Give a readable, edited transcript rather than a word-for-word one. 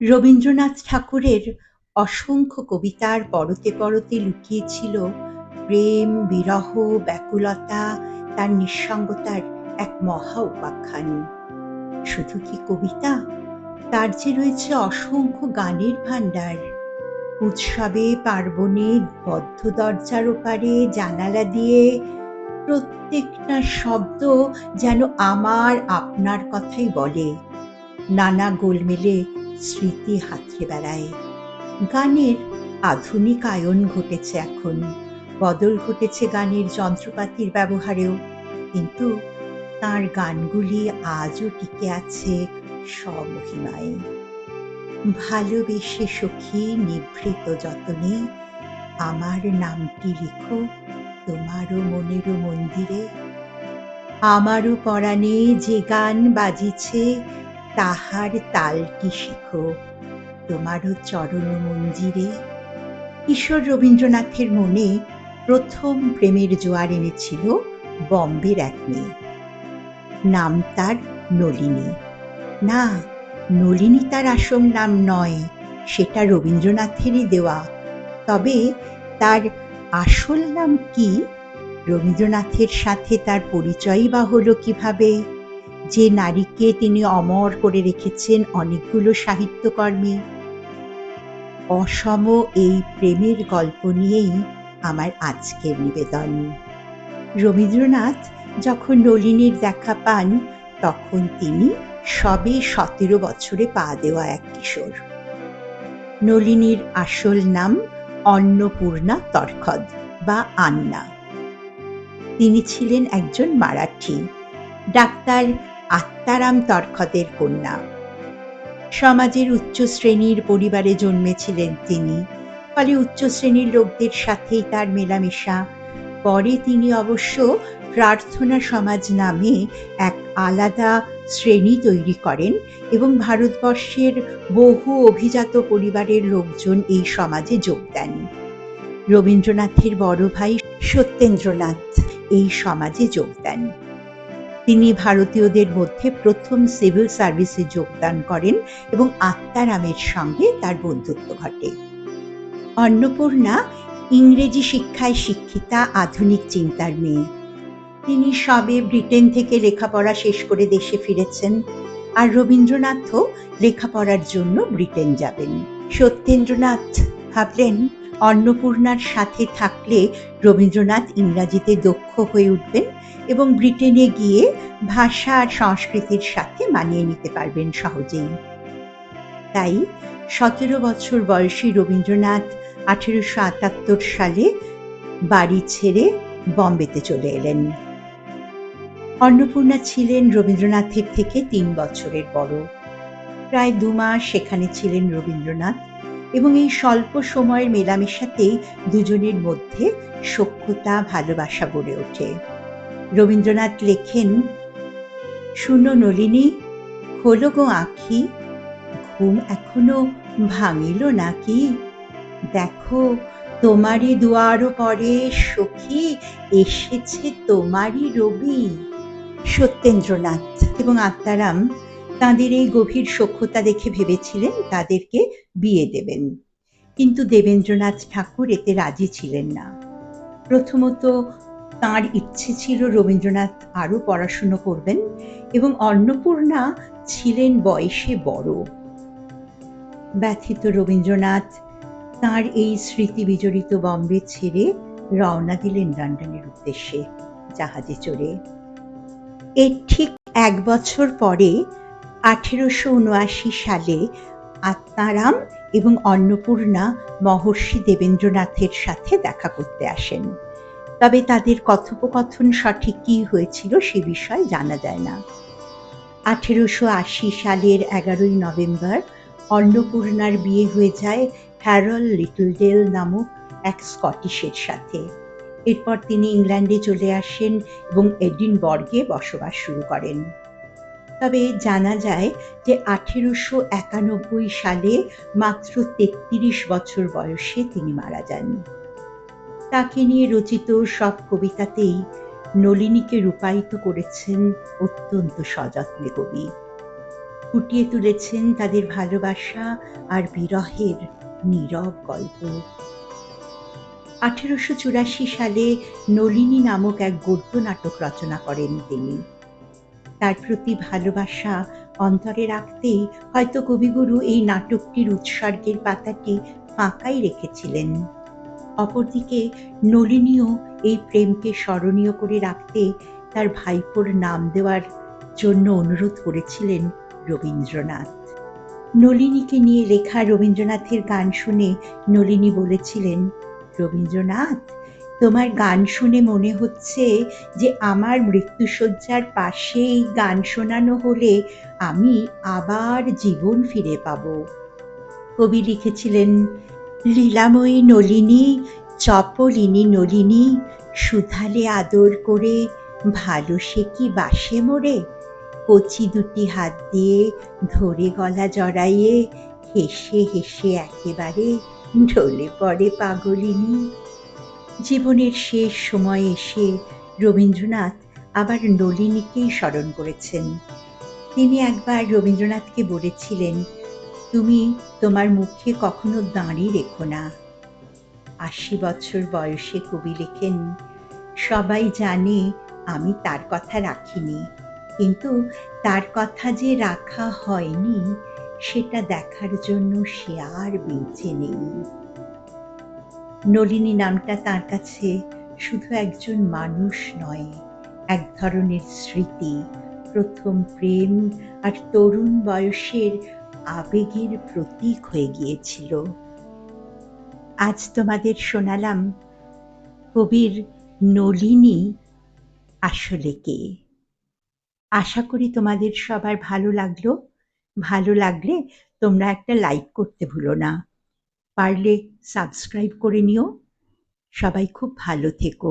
রবীন্দ্রনাথ ঠাকুরের অসংখ্য কবিতার পরতে পরতে লুকিয়ে ছিল প্রেম, বিরহ, ব্যাকুলতা, তার নিঃসঙ্গতার এক মহা উপাখ্যান। শুধু কি কবিতা, তার যে রয়েছে অসংখ্য গানের ভাণ্ডার। উৎসবে পার্বণে বদ্ধ দরজার ওপারে জানালা দিয়ে প্রত্যেকটা শব্দ যেন আমার আপনার কথাই বলে। নানা গোলমেলে স্মৃতি হাতড়ে বেড়ায়। গানের আধুনিকায়ন ঘটেছে এখন, বদল ঘটেছে গানের যন্ত্রপাতির ব্যবহারেও, কিন্তু তাঁর গানগুলি আজও টিকে আছে স্বমহিমায়। ভালোবেসে সখী নিভৃত যতনে আমার নামটি লিখো তোমারও মনেরও মন্দিরে। আমারও পরাণে যে গান বাজিছে তাহার তালটি শিখো তোমারও চরণ মঞ্জিরে। কিশোর রবীন্দ্রনাথের মনে প্রথম প্রেমের জোয়ার এনেছিল বম্বের এক মেয়ে। নাম তার নলিনী। না, নলিনী তার আসল নাম নয়, সেটা রবীন্দ্রনাথেরই দেওয়া। তবে তার আসল নাম কি, রবীন্দ্রনাথের সাথে তার পরিচয়ই বা হলো কিভাবে? যে নারীকে তিনি অমর করে রেখেছেন অনেকগুলো সাহিত্যকর্মে। অসম এই প্রেমের গল্প নিয়েই আমার আজকের নিবেদন। রবীন্দ্রনাথ যখন নলিনীর দেখা পান, তখন তিনি সবে 17 বছরে পা দেওয়া এক কিশোর। নলিনীর আসল নাম অন্নপূর্ণা তর্খদ বা আন্না। তিনি ছিলেন একজন মারাঠি, ডাক্তার আত্মারাম তর্খদের কন্যা। সমাজের উচ্চ শ্রেণীর পরিবারে জন্মেছিলেন তিনি, ফলে উচ্চ শ্রেণীর লোকদের সাথেই তার মেলামেশা। পরে তিনি অবশ্য প্রার্থনা সমাজ নামে এক আলাদা শ্রেণী তৈরি করেন এবং ভারতবর্ষের বহু অভিজাত পরিবারের লোকজন এই সমাজে যোগ দেন। রবীন্দ্রনাথের বড় ভাই সত্যেন্দ্রনাথ এই সমাজে যোগ দেন। তিনি ভারতীয়দের মধ্যে প্রথম সিভিল সার্ভিসে যোগদান করেন এবং আত্মারামের সঙ্গে তার বন্ধুত্ব ঘটে। অন্নপূর্ণা ইংরেজি শিক্ষায় শিক্ষিতা আধুনিক চিন্তার মেয়ে। তিনি সবে ব্রিটেন থেকে লেখাপড়া শেষ করে দেশে ফিরেছেন, আর রবীন্দ্রনাথও লেখাপড়ার জন্য ব্রিটেন যাবেন। সত্যেন্দ্রনাথ ভাবলেন অন্নপূর্ণার সাথে থাকলে রবীন্দ্রনাথ ইংরাজিতে দক্ষ হয়ে উঠবেন এবং ব্রিটেনে গিয়ে ভাষা আর সংস্কৃতির সাথে মানিয়ে নিতে পারবেন সহজেই। তাই 17 বছর বয়সী রবীন্দ্রনাথ 1878 সালে বাড়ি ছেড়ে বম্বেতে চলে এলেন। অন্নপূর্ণা ছিলেন রবীন্দ্রনাথের থেকে 3 বছরের বড়। প্রায় 2 মাস সেখানে ছিলেন রবীন্দ্রনাথ এবং এই স্বল্প সময়ের মেলামেশাতেই দুজনের মধ্যে সখ্যতা, ভালোবাসা গড়ে ওঠে। রবীন্দ্রনাথ লেখেন, শুনো নলিনী, খোলো গো আঁখি, ঘুম এখনো ভাঙিল নাকি? দেখো তোমারই দুয়ার পরে সখী এসেছে তোমারই রবি। সত্যেন্দ্রনাথ এবং আত্মারাম তাঁদের এই গভীর সখ্যতা দেখে ভেবেছিলেন তাদেরকে বিয়ে দেবেন, কিন্তু দেবেন্দ্রনাথ ঠাকুর এতে রাজি ছিলেন না। প্রথমত তাঁর ইচ্ছে ছিল রবীন্দ্রনাথ আরও পড়াশুনো করবেন এবং অন্নপূর্ণা ছিলেন বয়সে বড়। ব্যথিত রবীন্দ্রনাথ তাঁর এই স্মৃতি বিজড়িত বম্বে ছেড়ে রওনা দিলেন লন্ডনের উদ্দেশ্যে জাহাজে চড়ে। এর ঠিক 1 বছর পরে 1879 সালে আত্মারাম এবং অন্নপূর্ণা মহর্ষি দেবেন্দ্রনাথের সাথে দেখা করতে আসেন। তবে তাদের কথোপকথন সঠিক কী হয়েছিল সে বিষয়ে জানা যায় না। 1880 সালের 11 নভেম্বর অন্নপূর্ণার বিয়ে হয়ে যায় হ্যারল্ড লিটলডেল নামক এক স্কটিশের সাথে। এরপর তিনি ইংল্যান্ডে চলে আসেন এবং এডিনবর্গে বসবাস শুরু করেন। তবে জানা যায় যে 1891 সালে মাত্র 33 বছর বয়সে তিনি মারা যান। তাকে নিয়ে রচিত সব কবিতাতেই নলিনীকে রূপায়িত করেছেন অত্যন্ত সযত্নে কবি। ফুটিয়ে তুলেছেন তাদের ভালোবাসা আর বিরহের নীরব গল্প। 1884 সালে নলিনী নামক এক গদ্য নাটক রচনা করেন তিনি। তার প্রতি ভালোবাসা অন্তরে রাখতেই হয়তো কবিগুরু এই নাটকটির উৎসর্গের পাতাটি ফাঁকাই রেখেছিলেন। অপরদিকে নলিনীও এই প্রেমকে স্মরণীয় করে রাখতে তার ভাইপোর নাম দেওয়ার জন্য অনুরোধ করেছিলেন রবীন্দ্রনাথ। নলিনীকে নিয়ে লেখা রবীন্দ্রনাথের গান শুনে নলিনী বলেছিলেন, রবীন্দ্রনাথ, তোমার গান শুনে মনে হচ্ছে যে আমার মৃত্যুশয্যার পাশে এই গান শোনানো হলে আমি আবার জীবন ফিরে পাব। কবি লিখেছিলেন, লীলাময়ী নলিনী, চপলিনী নলিনী, সুধালে আদর করে ভালো সে কি বাসে মোরে, কচি দুটি হাত দিয়ে ধরে গলা জড়াইয়ে হেসে হেসে একেবারে ঢলে পড়ে পাগলিনী। জীবনের শেষ সময়ে এসে রবীন্দ্রনাথ আবার নলিনীকেই স্মরণ করেছেন। তিনি একবার রবীন্দ্রনাথকে বলেছিলেন, তুমি তোমার মুখে কখনো দাঁড়ি রেখো না। ৮০ বছর বয়সে কবি লেখেন, সবাই জানে আমি তার কথা রাখিনি, কিন্তু তার কথা যে রাখা হয়নি সেটা দেখার জন্য সে আর বেঁচে নেই। নলিনী নামটা তার কাছে শুধু একজন মানুষ নয়, এক ধরনের স্মৃতি, প্রথম প্রেম আর তরুণ বয়সের আবেগের প্রতীক হয়ে গিয়েছিল। আজ তোমাদের শোনালাম কবির নলিনী আসলে কে। আশা করি তোমাদের সবার ভালো লাগলো। ভালো লাগলে তোমরা একটা লাইক করতে ভুলো না। পারলে সাবস্ক্রাইব করে নিও। সবাই খুব ভালো থেকো।